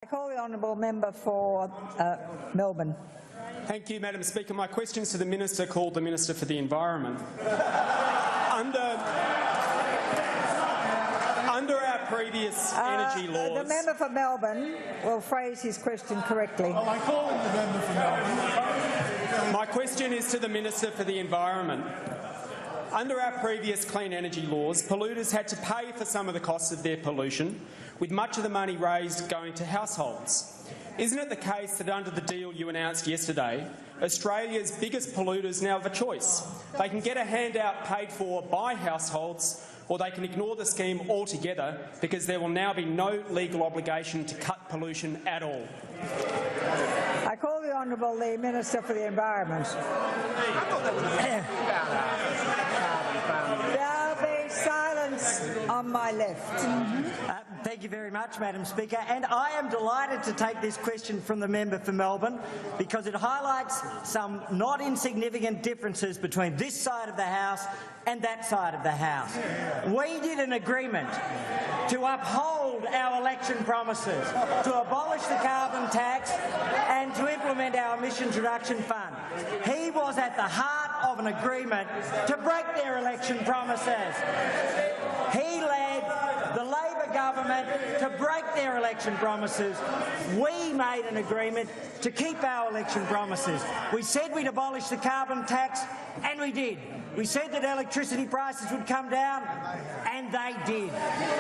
I call the honourable member for Melbourne. Thank you, Madam Speaker. My question is to the Minister called the Minister for the Environment. Under our previous energy laws... The member for Melbourne will phrase his question correctly. Well, I call him the member for Melbourne. My question is to the Minister for the Environment. Under our previous clean energy laws, polluters had to pay for some of the costs of their pollution, with much of the money raised going to households. Isn't it the case that under the deal you announced yesterday, Australia's biggest polluters now have a choice? They can get a handout paid for by households, or they can ignore the scheme altogether because there will now be no legal obligation to cut pollution at all. I call the Honourable the Minister for the Environment. There'll be silence on my left. Thank you very much, Madam Speaker, and I am delighted to take this question from the member for Melbourne because it highlights some not insignificant differences between this side of the House and that side of the House. We did an agreement to uphold our election promises, to abolish the carbon tax and to implement our emissions reduction fund. He was at the heart of an agreement to break their election promises. He led the Labor government to break their election promises. We made an agreement to keep our election promises. We said we'd abolish the carbon tax, and we did. We said that electricity prices would come down, and they did.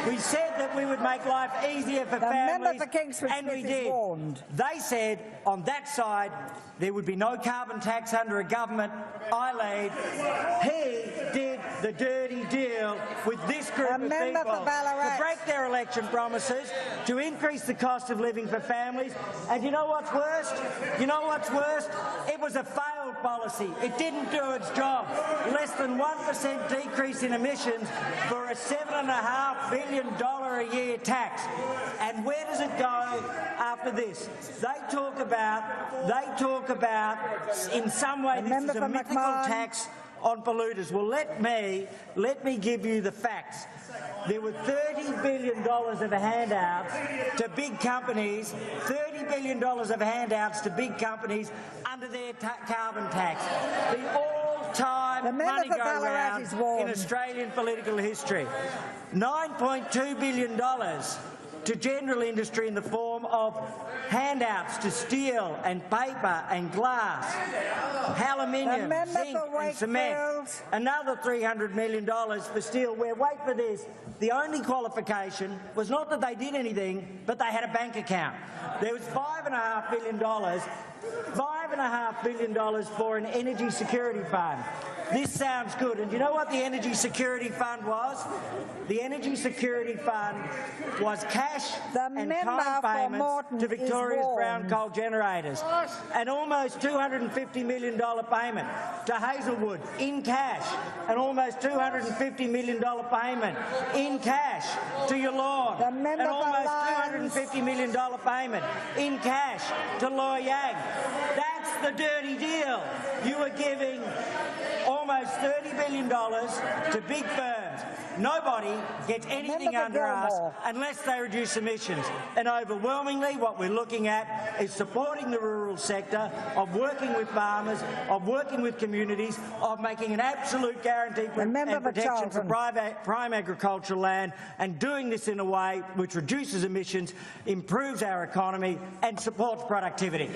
We said that we would make life easier for families, and we did. They said on that side there would be no carbon tax under a government I lead. He did the dirty deal with this group of people to break their election promises, to increase the cost of living for families. And you know what's worst? You know what's worst? It was a failed policy. It didn't do its job. Less than 1% decrease in emissions for a $7.5 billion a year tax. And where does it go after this? They talk about in some way this is a mythical tax on polluters. Well, let me give you the facts. There were $30 billion of handouts to big companies, $30 billion of handouts to big companies under their carbon tax. The all-time money go round in Australian political history. $9.2 billion to general industry in the form of handouts to steel and paper and glass, aluminium, zinc and cement, another $300 million for steel, where, wait for this, the only qualification was not that they did anything, but they had a bank account. There was $5.5 billion for an energy security fund. This sounds good. And you know what the Energy Security Fund was? The Energy Security Fund was cash and time payments to Victoria's brown coal generators. An almost $250 million payment to Hazelwood in cash. An almost $250 million payment in cash to Yallourn. An almost $250 million payment in cash to Loy Yang. That's the dirty deal. You were giving almost $30 billion to big firms. Nobody gets anything under us unless they reduce emissions. And overwhelmingly what we're looking at is supporting the rural sector, of working with farmers, of working with communities, of making an absolute guarantee and protection for prime agricultural land, and doing this in a way which reduces emissions, improves our economy and supports productivity.